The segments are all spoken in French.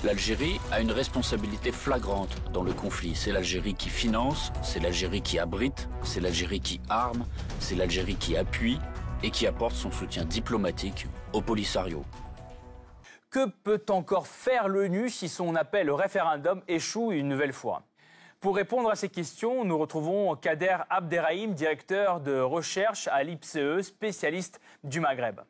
L'Algérie a une responsabilité flagrante dans le conflit. C'est l'Algérie qui finance, c'est l'Algérie qui abrite, c'est l'Algérie qui arme, c'est l'Algérie qui appuie et qui apporte son soutien diplomatique au Polisario. Que peut encore faire l'ONU si son appel au référendum échoue une nouvelle fois? Pour répondre à ces questions, nous retrouvons Kader Abderrahim, directeur de recherche à l'IPCE, spécialiste du Maghreb.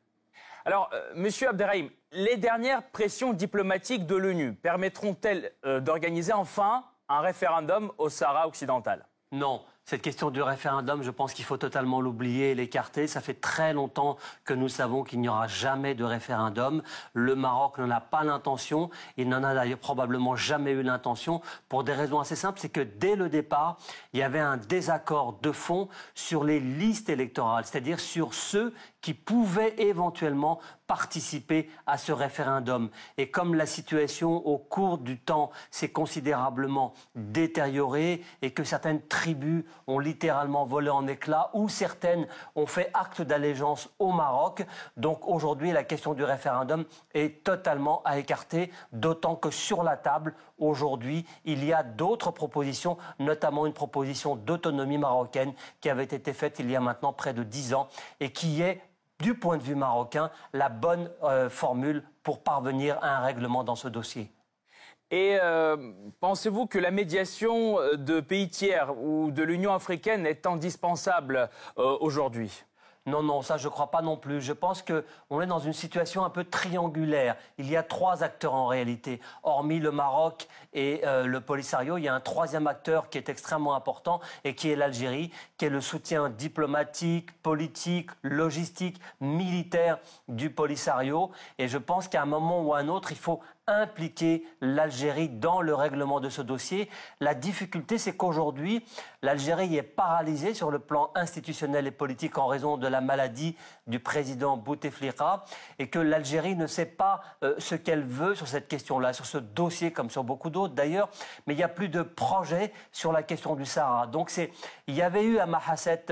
Alors, Monsieur Abderrahim, les dernières pressions diplomatiques de l'ONU permettront-elles d'organiser enfin un référendum au Sahara occidental? Non. Cette question du référendum, je pense qu'il faut totalement l'oublier et l'écarter. Ça fait très longtemps que nous savons qu'il n'y aura jamais de référendum. Le Maroc n'en a pas l'intention. Il n'en a d'ailleurs probablement jamais eu l'intention pour des raisons assez simples. C'est que dès le départ, il y avait un désaccord de fond sur les listes électorales, c'est-à-dire sur ceux qui pouvaient éventuellement participer à ce référendum. Et comme la situation au cours du temps s'est considérablement détériorée et que certaines tribus ont littéralement volé en éclats ou certaines ont fait acte d'allégeance au Maroc, donc aujourd'hui la question du référendum est totalement à écarter, d'autant que sur la table aujourd'hui il y a d'autres propositions, notamment une proposition d'autonomie marocaine qui avait été faite il y a maintenant près de 10 ans et qui est, du point de vue marocain, la bonne formule pour parvenir à un règlement dans ce dossier. Et pensez-vous que la médiation de pays tiers ou de l'Union africaine est indispensable aujourd'hui ? Non, non, ça je ne crois pas non plus. Je pense qu'on est dans une situation un peu triangulaire. Il y a 3 acteurs en réalité. Hormis le Maroc et le Polisario, il y a un 3e acteur qui est extrêmement important et qui est l'Algérie, qui est le soutien diplomatique, politique, logistique, militaire du Polisario. Et je pense qu'à un moment ou à un autre, il faut impliquer l'Algérie dans le règlement de ce dossier. La difficulté, c'est qu'aujourd'hui, l'Algérie est paralysée sur le plan institutionnel et politique en raison de la maladie du président Bouteflika et que l'Algérie ne sait pas ce qu'elle veut sur cette question-là, sur ce dossier comme sur beaucoup d'autres d'ailleurs, mais il n'y a plus de projet sur la question du Sahara. Donc il y avait eu à Mahasset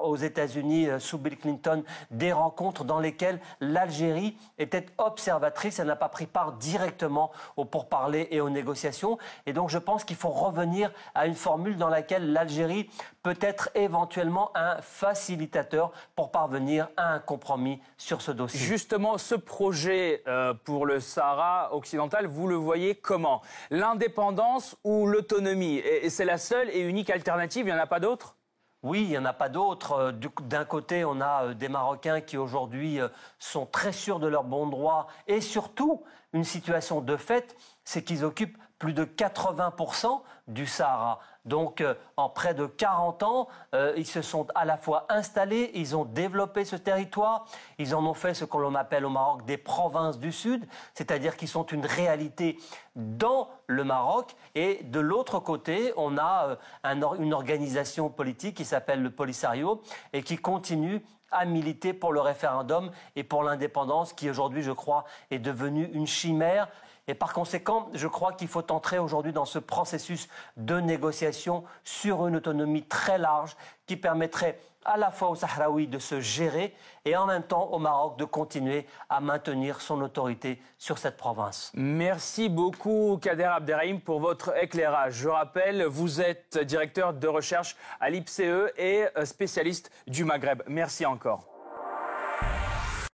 aux États-Unis sous Bill Clinton des rencontres dans lesquelles l'Algérie était observatrice. Elle n'a pas pris part directement aux pourparlers et aux négociations. Et donc je pense qu'il faut revenir à une formule dans laquelle l'Algérie peut être éventuellement un facilitateur pour parvenir à un compromis sur ce dossier. Justement, ce projet pour le Sahara occidental, vous le voyez comment? L'indépendance ou l'autonomie? Et c'est la seule et unique alternative, il n'y en a pas d'autre? Oui, il n'y en a pas d'autres. D'un côté, on a des Marocains qui aujourd'hui sont très sûrs de leurs bons droits et surtout, une situation de fait, c'est qu'ils occupent plus de 80% du Sahara. Donc, en près de 40 ans, ils se sont à la fois installés, ils ont développé ce territoire, ils en ont fait ce que l'on appelle au Maroc des provinces du Sud, c'est-à-dire qu'ils sont une réalité dans le Maroc. Et de l'autre côté, on a une organisation politique qui s'appelle le Polisario et qui continue à militer pour le référendum et pour l'indépendance qui aujourd'hui, je crois, est devenue une chimère. Et par conséquent, je crois qu'il faut entrer aujourd'hui dans ce processus de négociation sur une autonomie très large qui permettrait à la fois aux Sahraouis de se gérer et en même temps au Maroc de continuer à maintenir son autorité sur cette province. Merci beaucoup Kader Abderrahim pour votre éclairage. Je rappelle, vous êtes directeur de recherche à l'IPCE et spécialiste du Maghreb. Merci encore.